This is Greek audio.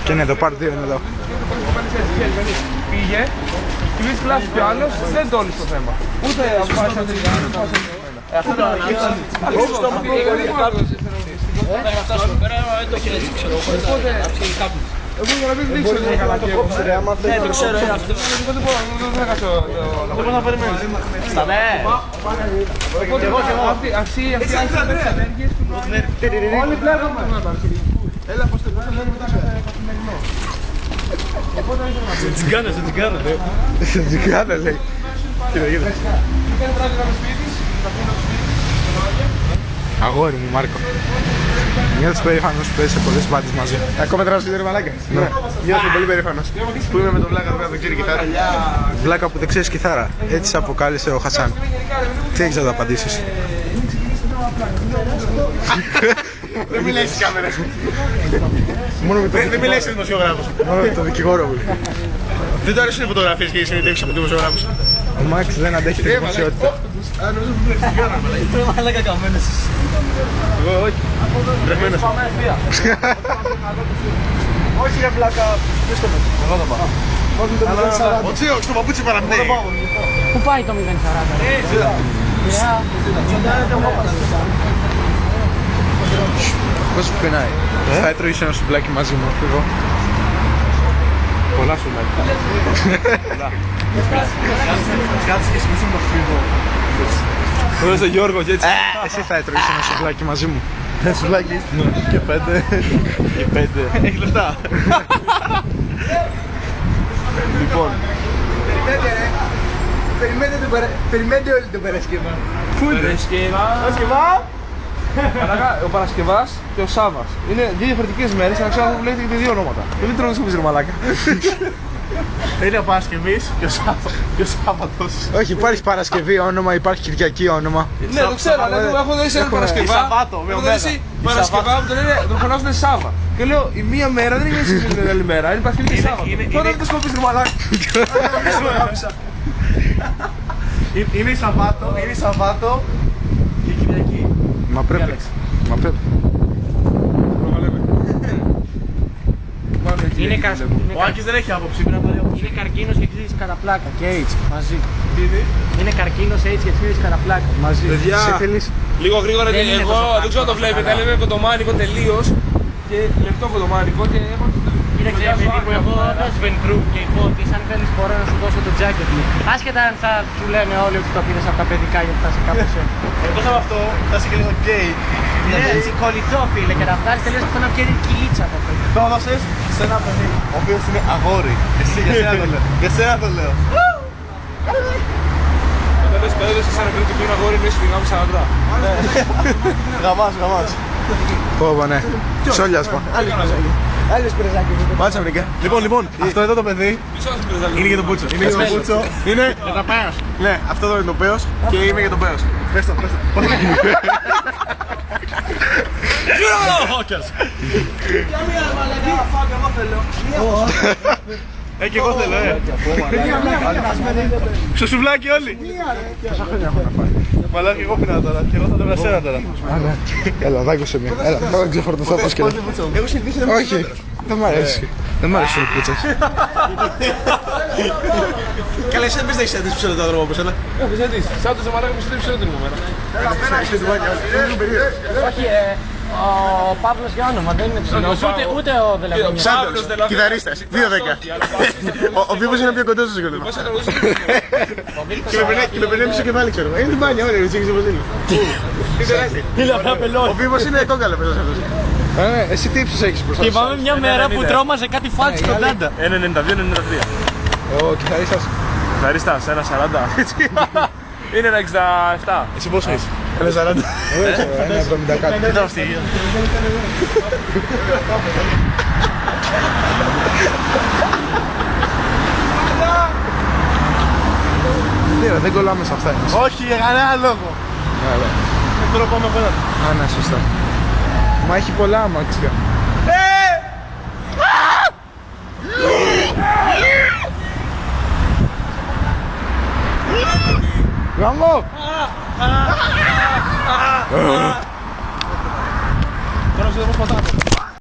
Και είναι εδώ, πάρ' δύο είναι εδώ. Πήγε και βρίσκει λάθος κι ο άλλος, δεν τόλισε το θέμα. Ούτε αποφάσισε ότι αυτό το εγώ για να μην δείξω ότι είναι καλά και εγώ. Ναι, το ξέρω, αυτό. Δεν θα κάτσω. Δεν μπορώ να περιμένεις. Στα ναι. Οπότε αυτοί οι ενέργειες του όλοι βλέπουμε. Έλα πως το πούμε μετά καθημερινό. Τσιγκάνες, τσιγκάνες. Τσιγκάνες λέει. Κοίτα, κοίτα. Κάνε τράβη να σπίτης, να πούμε το σπίτι. Αγόρι μου, Μάρκο. Νιώθεις περήφανος που παίζεις σε πολλές μπάντες μαζί. Ακόμα τραβάς video ρε μαλάκα. Ναι. Νιώθω πολύ περήφανος. Που είμαι με τον Βλάκα εδώ, τον ξέρει κιθάρα. Βλάκα που δεν ξέρεις κιθάρα. Έτσι σε αποκάλεσε ο Χασάν. Τι έχεις να το απαντήσεις? Δεν μιλάει στις κάμερες. Δεν μιλάει σε δημοσιογράφους. Μόνο με τον δικηγόρο μου. Δεν του αρέσουν οι φωτογραφίες και οι συνεντεύξεις από δημοσιογράφους. Ο Μάξ δεν αντέχει τη δημοσιότητα. Ρε μαλάκα καμένες. Εγώ όχι. Βρεγμένος. Όχι ρε Βλάκα, πες το μέσα. Εγώ θα πάω. Ο Τσίος στο παπούτσι παραπνέει. Πού πάει το 040? Πώς σου πεινάει? Θα έτρωγες ένα σουβλάκι μαζί μου, εγώ. Πολλά σου λέει. Κάτσε και σημείο το φύγω. Τώρα στο Γιώργο και έτσι. Εσύ θα έτρωγες ένα σουβλάκι μαζί μου. Σουβλάκι. Και 5. Και 5. Έχει λεφτά. Λοιπόν, Περιμένετε όλη την Παρασκευά. Πού είναι? Παρασκευά. Ο Παρασκευάς και ο Σάββας. Είναι δύο διαφορετικές μέρες, αλλά ξέρω που λέγεται και δύο ονόματα. Δεν τρώω να σου ρε μαλάκα. Είναι ο Παρασκευής και ο Σάββατος. όχι, υπάρχει Παρασκευή όνομα, υπάρχει Κυριακή όνομα. Ναι, το ξέρω, αλλά εγώ έχω δει έναν Παρασκευά. Σαββάτο, με Έχω ομέδα. δει Παρασκευά που τον φωνάζουν Σάββα. Και λέω η μία μέρα δεν είναι ίσως την άλλη μέρα, είναι Παρασκευή και Σάββατο. Τώρα δεν το σκοπείς ρε μαλάκα. Είναι η Σαββάτο και η Κυριακή. Μα πρέπει. Μα πρέπει. Ο Άκης δεν έχει άποψη, πρέπει να πάρει άποψη. Είναι καρκίνος και ξύδις κατά πλάκα και AIDS μαζί. Είναι καρκίνος, AIDS και ξύδις κατά πλάκα μαζί. Παιδιά, Σε θέλεις? λίγο γρήγορα, Δεν είναι εγώ τόσο δεν ξέρω αν το βλέπετε, αλλά είμαι κοντομάνικο τελείως και λεπτό κοντομάνικο και έχω... Κοίταξε παιδί μου, εγώ δεν Sven Group και είπα ότι αν θέλεις μπορώ να σου δώσω το jacket μου. Άσχετα αν θα σου λένε όλοι ότι το πήρες από τα παιδικά γιατί θα σε κάπως έτσι. Εκτός από αυτό, θα είσαι και λίγο γκέι. Ναι, έτσι κολλητό φίλε και να βγάλεις τελείως αυτό να βγαίνει κυλίτσα από αυτό. Το έδωσες σε ένα παιδί, ο οποίος είναι αγόρι. Εσύ, για σένα το λέω. Για σένα το λέω. Όταν λες παιδεύεσαι σε ένα παιδί που είναι αγόρι, είναι σφυγάμε 40. Γαμάς. Πω, ναι. Ψόλιασμα. Άλλος πρεζάκι. Μάτσα βρήκα. Λοιπόν, αυτό εδώ το παιδί είναι για τον Πούτσο. Είναι για τον Πούτσο. Είναι για τον Πέος. Ναι, αυτό εδώ είναι το Πέος και είμαι για τον Πέος. Πες το. Και εγώ θέλω, Στο σουβλάκι όλοι. Πόσα χρόνια έχω να πάει? Μαλάκα, εγώ πήνα τώρα και εγώ θα το βρασέρα τώρα. Α, ναι. Έλα, δάγκωσε με. Έλα, θα ξεφορτωθώ πώς και Έχω συνηθίσει να μην όχι, δεν μ' αρέσει. Δεν μ' αρέσει ο Πούτσας. Καλά, εσύ δεν πεις να έχεις αντίσει ψηλό το δρόμο όπως ένα. Έχεις έτσι, σαν το ζαμαράκι που σου ψηλό την ημέρα. Όχι, ο Παύλος για όνομα δεν είναι ψηλός, ούτε ο Δελαβίνιος. Σάντος, κιθαρίστας, 2-10. Ο Βίβος είναι πιο κοντός στο σηκωτήμα. Και με πενέμισε και πάλι ξέρω. Είναι την μπάνια, ωραία, έτσι όπως είναι. Είναι απλά πελώνει. Ο Βίβος είναι κόκαλο πέρα αυτός. Εσύ τι ύψος έχεις μπροστά Και σου? πάμε μια μέρα που τρόμαζε κάτι φάλτσο στον Τάντα. 1,92-1,93. Ο κιθαρίστας. Ευχαριστάς, 1,40. Είναι 1,67. Εσύ πόσο είσαι? 1,40. Ένα 70 κάτι. Δεν θα στείλει. Δεν κολλάμε σε αυτά εμείς. Όχι, για κανένα λόγο. Δεν θέλω να πάμε απέναντι. Α, ναι, σωστά. Μα έχει πολλά αμάξια. Γαμώ! Τώρα σου δώσω πατάτα.